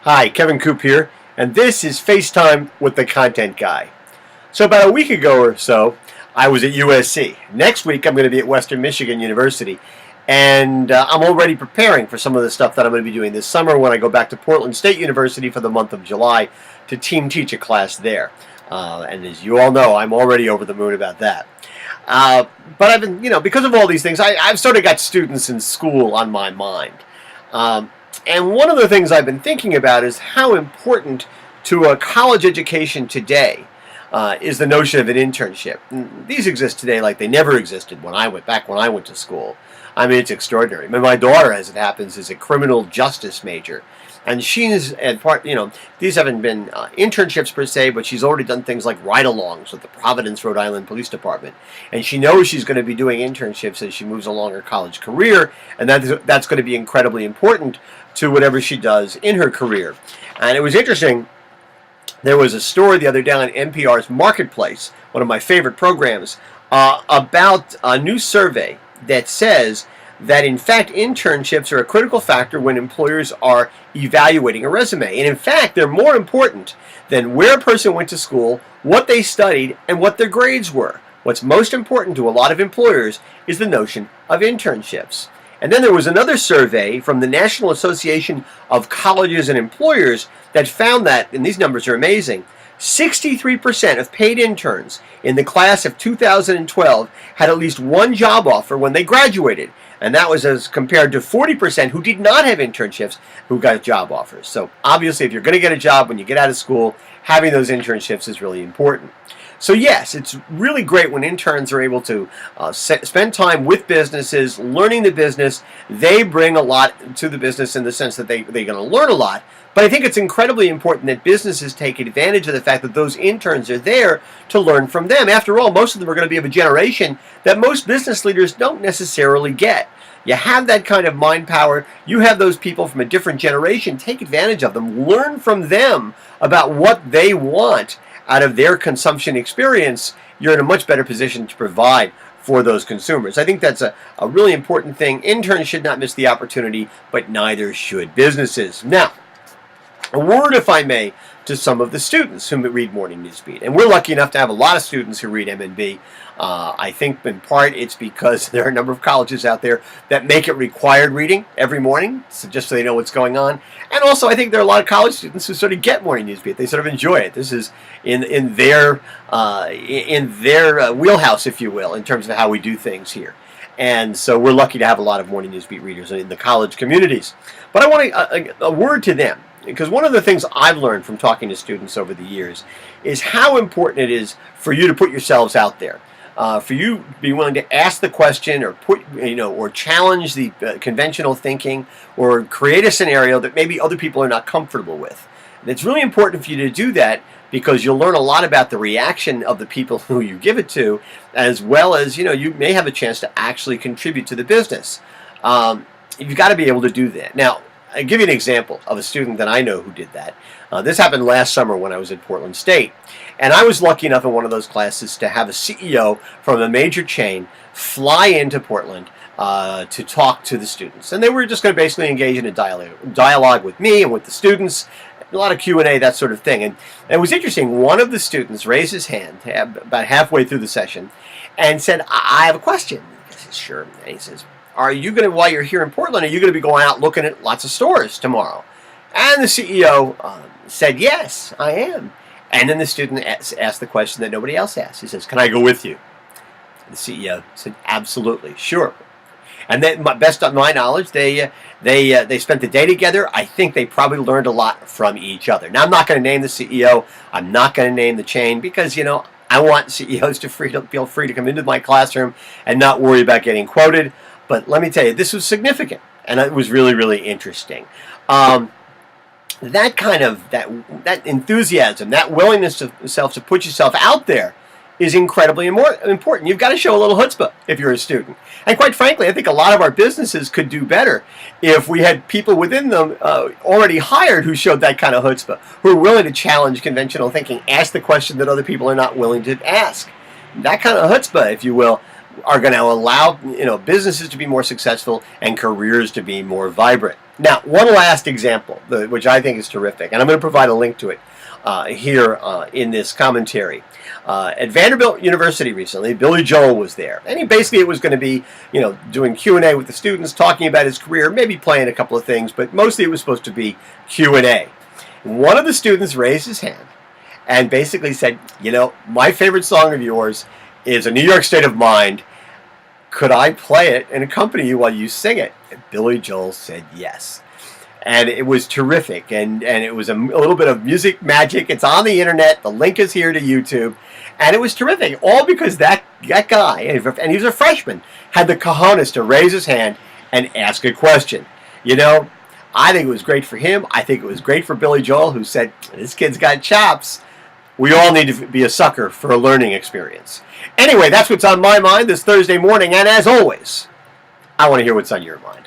Hi, Kevin Coop here, and this is FaceTime with the Content Guy. So about a week ago or so, I was at USC. Next week, I'm going to be at Western Michigan University, and I'm already preparing for some of the stuff that I'm going to be doing this summer when I go back to Portland State University for the month of July to team teach a class there. And as you all know, I'm already over the moon about that. But I've been, because of all these things, I've sort of got students in school on my mind. And one of the things I've been thinking about is how important to a college education today is the notion of an internship. These exist today like they never existed when I went to school. I mean, it's extraordinary. I mean, my daughter, as it happens, is a criminal justice major. And she's at part, these haven't been internships per se, but she's already done things like ride-alongs with the Providence, Rhode Island Police Department. And she knows she's going to be doing internships as she moves along her college career, and that's going to be incredibly important to whatever she does in her career. And it was interesting. There was a story the other day on NPR's Marketplace, one of my favorite programs, about a new survey that says that in fact internships are a critical factor when employers are evaluating a resume. And in fact, they're more important than where a person went to school, what they studied, and what their grades were. What's most important to a lot of employers is the notion of internships. And then there was another survey from the National Association of Colleges and Employers that found that, and these numbers are amazing, 63% of paid interns in the class of 2012 had at least one job offer when they graduated. And that was as compared to 40% who did not have internships who got job offers. So obviously, if you're going to get a job when you get out of school, having those internships is really important. So yes, it's really great when interns are able to spend time with businesses, learning the business. They bring a lot to the business in the sense that they're going to learn a lot. But I think it's incredibly important that businesses take advantage of the fact that those interns are there to learn from them. After all, most of them are going to be of a generation that most business leaders don't necessarily get. You have that kind of mind power. You have those people from a different generation. Take advantage of them. Learn from them about what they want out of their consumption experience. You're in a much better position to provide for those consumers. I think that's a really important thing. Interns should not miss the opportunity, but neither should businesses. Now, a word, if I may, to some of the students who read Morning Newsbeat. And we're lucky enough to have a lot of students who read MNB. I think in part it's because there are a number of colleges out there that make it required reading every morning, so just so they know what's going on. And also I think there are a lot of college students who sort of get Morning Newsbeat. They sort of enjoy it. This is in their wheelhouse, if you will, in terms of how we do things here. And so we're lucky to have a lot of Morning Newsbeat readers in the college communities. But I want a word to them. Because one of the things I've learned from talking to students over the years is how important it is for you to put yourselves out there, for you to be willing to ask the question or or challenge the conventional thinking or create a scenario that maybe other people are not comfortable with. And it's really important for you to do that because you'll learn a lot about the reaction of the people who you give it to, as well as you may have a chance to actually contribute to the business. You've got to be able to do that. Now, I'll give you an example of a student that I know who did that. This happened last summer when I was at Portland State. And I was lucky enough in one of those classes to have a CEO from a major chain fly into Portland to talk to the students. And they were just going to basically engage in a dialogue with me and with the students, a lot of Q&A, that sort of thing. And it was interesting. One of the students raised his hand about halfway through the session and said, I have a question. I said, sure. And he says, are you going to, while you're here in Portland, are you going to be going out looking at lots of stores tomorrow? And the CEO said, yes, I am. And then the student asked the question that nobody else asked. He says, can I go with you? The CEO said, absolutely, sure. And then, best of my knowledge, they spent the day together. I think they probably learned a lot from each other. Now, I'm not going to name the CEO. I'm not going to name the chain because, I want CEOs to feel free to come into my classroom and not worry about getting quoted. But let me tell you, this was significant, and it was really, really interesting. That kind of that enthusiasm, that willingness to put yourself out there, is incredibly important. You've got to show a little chutzpah if you're a student. And quite frankly, I think a lot of our businesses could do better if we had people within them already hired who showed that kind of chutzpah, who are willing to challenge conventional thinking, ask the question that other people are not willing to ask. That kind of chutzpah, if you will, are going to allow businesses to be more successful and careers to be more vibrant. Now, one last example, which I think is terrific, and I'm going to provide a link to it here in this commentary. At Vanderbilt University recently, Billy Joel was there, and it was going to be, doing Q&A with the students, talking about his career, maybe playing a couple of things, but mostly it was supposed to be Q&A. One of the students raised his hand and basically said, my favorite song of yours is A New York State of Mind. Could I play it and accompany you while you sing it? And Billy Joel said yes. And it was terrific. And it was a little bit of music magic. It's on the internet. The link is here to YouTube. And it was terrific. All because that guy, and he was a freshman, had the cojones to raise his hand and ask a question. I think it was great for him. I think it was great for Billy Joel, who said, this kid's got chops. We all need to be a sucker for a learning experience. Anyway, that's what's on my mind this Thursday morning. And as always, I want to hear what's on your mind.